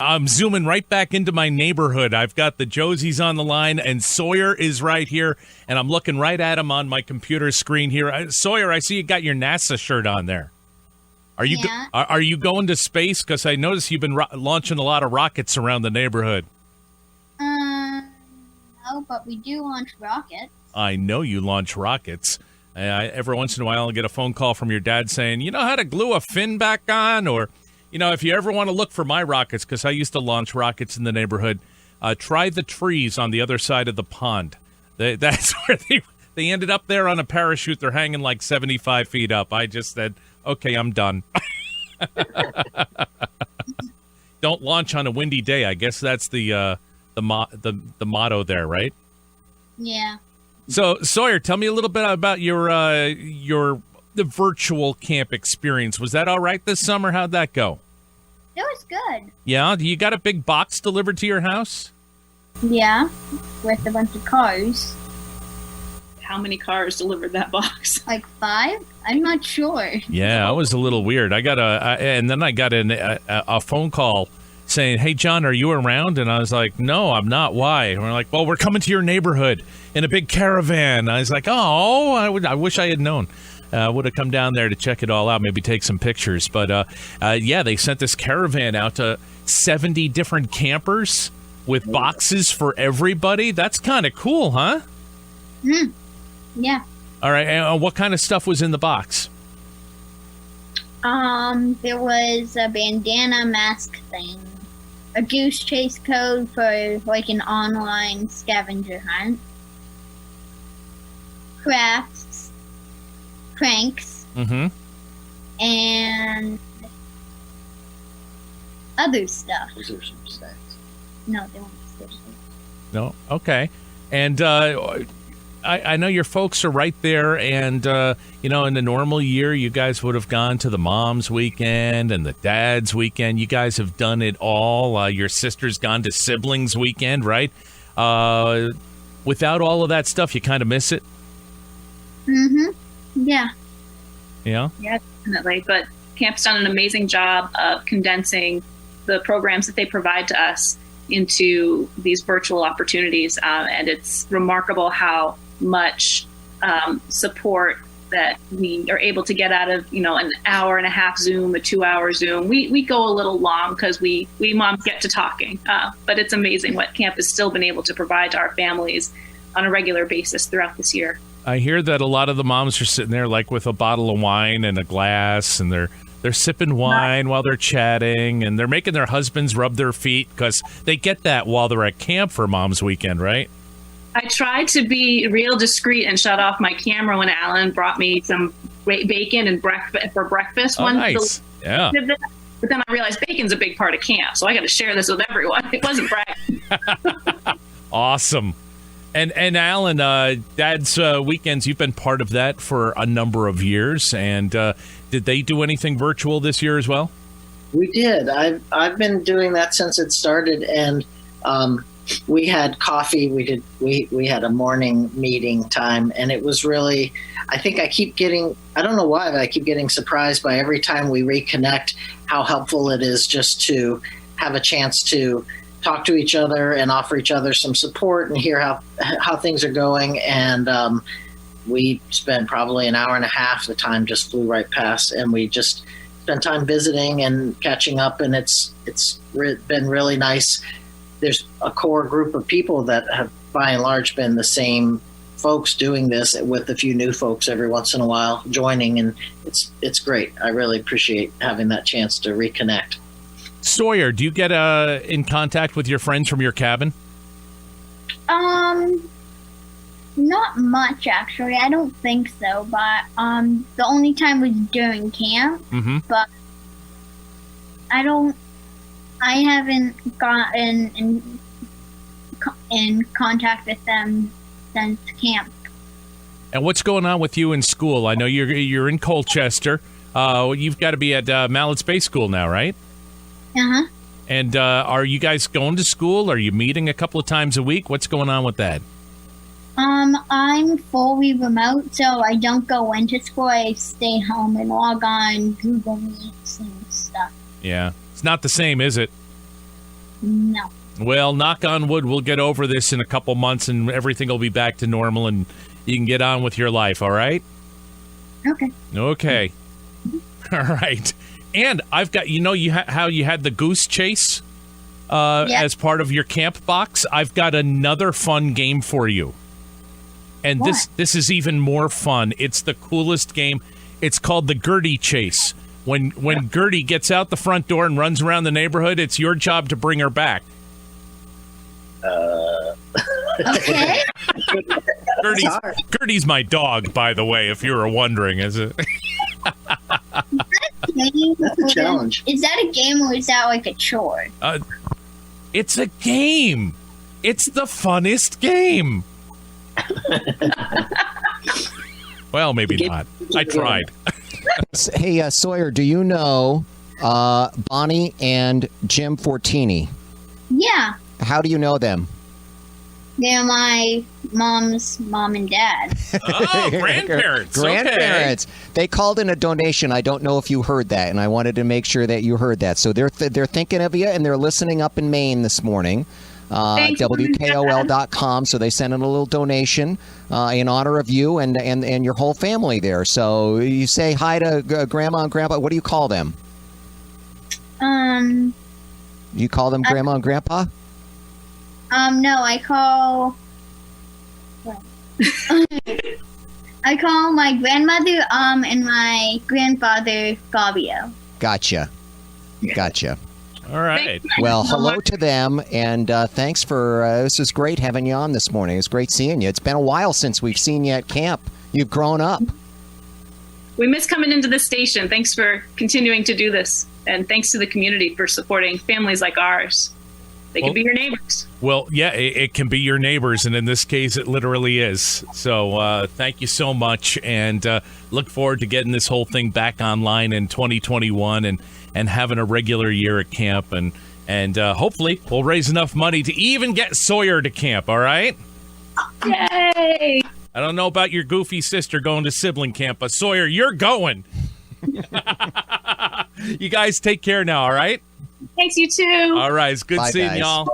I'm zooming right back into my neighborhood. I've got the Joseys on the line, and Sawyer is right here, and I'm looking right at him on my computer screen here. Sawyer, I see you got your NASA shirt on there. Are you are you going to space? Because I noticed you've been launching a lot of rockets around the neighborhood. No, but we do launch rockets. I know you launch rockets. Every once in a while, I'll get a phone call from your dad saying, you know how to glue a fin back on? Or, you know, if you ever want to look for my rockets, because I used to launch rockets in the neighborhood, try the trees on the other side of the pond. That's where they ended up there on a parachute. They're hanging like 75 feet up. I just said, okay, I'm done. Don't launch on a windy day. I guess that's the motto there, right? Yeah. So, Sawyer, tell me a little bit about the virtual camp experience. Was that all right this summer? How'd that go? It was good. Yeah? You got a big box delivered to your house? Yeah, with a bunch of cars. How many cars delivered that box? Like 5? I'm not sure. Yeah, it was a little weird. I got a phone call saying, hey, John, are you around? And I was like, no, I'm not. Why? And we're like, well, we're coming to your neighborhood in a big caravan. I was like, oh, I wish I had known. Would have come down there to check it all out, maybe take some pictures. But, yeah, they sent this caravan out to 70 different campers with boxes for everybody. That's kind of cool, huh? Yeah. All right. And what kind of stuff was in the box? There was a bandana mask thing, a goose chase code for like an online scavenger hunt, crafts, pranks, and other stuff. Was there some snacks? No, they weren't snacks. No? Okay. And I know your folks are right there, and, you know, in the normal year, you guys would have gone to the mom's weekend and the dad's weekend. You guys have done it all. Your sister's gone to siblings weekend, right? Without all of that stuff, you kind of miss it? Yeah. Yeah? Yeah, definitely. But Camp's done an amazing job of condensing the programs that they provide to us into these virtual opportunities. And it's remarkable how much support that we are able to get out of, you know, an hour and a half Zoom, a 2-hour Zoom. We go a little long because we moms get to talking, but it's amazing what camp has still been able to provide to our families on a regular basis throughout this year. I hear that a lot of the moms are sitting there like with a bottle of wine and a glass, and they're sipping wine while they're chatting, and they're making their husbands rub their feet because they get that while they're at camp for Mom's Weekend, right? I tried to be real discreet and shut off my camera when Alan brought me some bacon and for breakfast. Oh, nice. Yeah. But then I realized bacon's a big part of camp, so I got to share this with everyone. It wasn't bragging. Awesome. And Alan, Dad's Weekends, you've been part of that for a number of years. And did they do anything virtual this year as well? We did. I've been doing that since it started, and we had coffee. We had a morning meeting time, and it was really, I think I don't know why, but I keep getting surprised by every time we reconnect how helpful it is just to have a chance to talk to each other and offer each other some support and hear how things are going. And we spent probably an hour and a half. The time just flew right past, and we just spent time visiting and catching up. And it's been really nice. There's a core group of people that have, by and large, been the same folks doing this, with a few new folks every once in a while joining, and it's great. I really appreciate having that chance to reconnect. Sawyer, do you get in contact with your friends from your cabin? Not much, actually. I don't think so, but the only time was during camp. But I haven't gotten in contact with them since camp. And what's going on with you in school? I know you're in Colchester. You've got to be at Mallet Space School now, right? Uh-huh. And are you guys going to school? Are you meeting a couple of times a week? What's going on with that? I'm fully remote, so I don't go into school. I stay home and log on Google Meets and stuff. Yeah. It's not the same, is it? No. Well, knock on wood, we'll get over this in a couple months and everything will be back to normal and you can get on with your life, all right? Okay. Okay. All right. And I've got, how you had the goose chase as part of your camp box? I've got another fun game for you. And this is even more fun. It's the coolest game. It's called the Gertie chase. When Gertie gets out the front door and runs around the neighborhood, it's your job to bring her back. Okay. Gertie's my dog, by the way, if you were wondering. Is it? That's a challenge. Is that a game or is that like a chore? It's a game. It's the funnest game. Well, maybe not. I tried. Hey, Sawyer, do you know Bonnie and Jim Fortini? Yeah. How do you know them? They're my mom's mom and dad. Oh, grandparents. Grandparents. Okay. They called in a donation. I don't know if you heard that, and I wanted to make sure that you heard that. So they're thinking of you, and they're listening up in Maine this morning. WKOL.com. So they sent in a little donation in honor of you and your whole family there. So you say hi to Grandma and Grandpa. What do you call them? You call them Grandma and Grandpa? No, I call my grandmother and my grandfather Fabio. Gotcha. All right. Well, hello to them, and thanks for this is great having you on this morning. It's great seeing you. It's been a while since we've seen you at camp. You've grown up. We miss coming into the station. Thanks for continuing to do this, and thanks to the community for supporting families like ours. They can be your neighbors. Well, yeah, it can be your neighbors, and in this case, it literally is. So thank you so much, and look forward to getting this whole thing back online in 2021 and having a regular year at camp, and hopefully we'll raise enough money to even get Sawyer to camp, all right? Yay! I don't know about your goofy sister going to sibling camp, but Sawyer, you're going. You guys take care now, all right? Thanks, you too. All right, it's good Bye, seeing guys. y'all.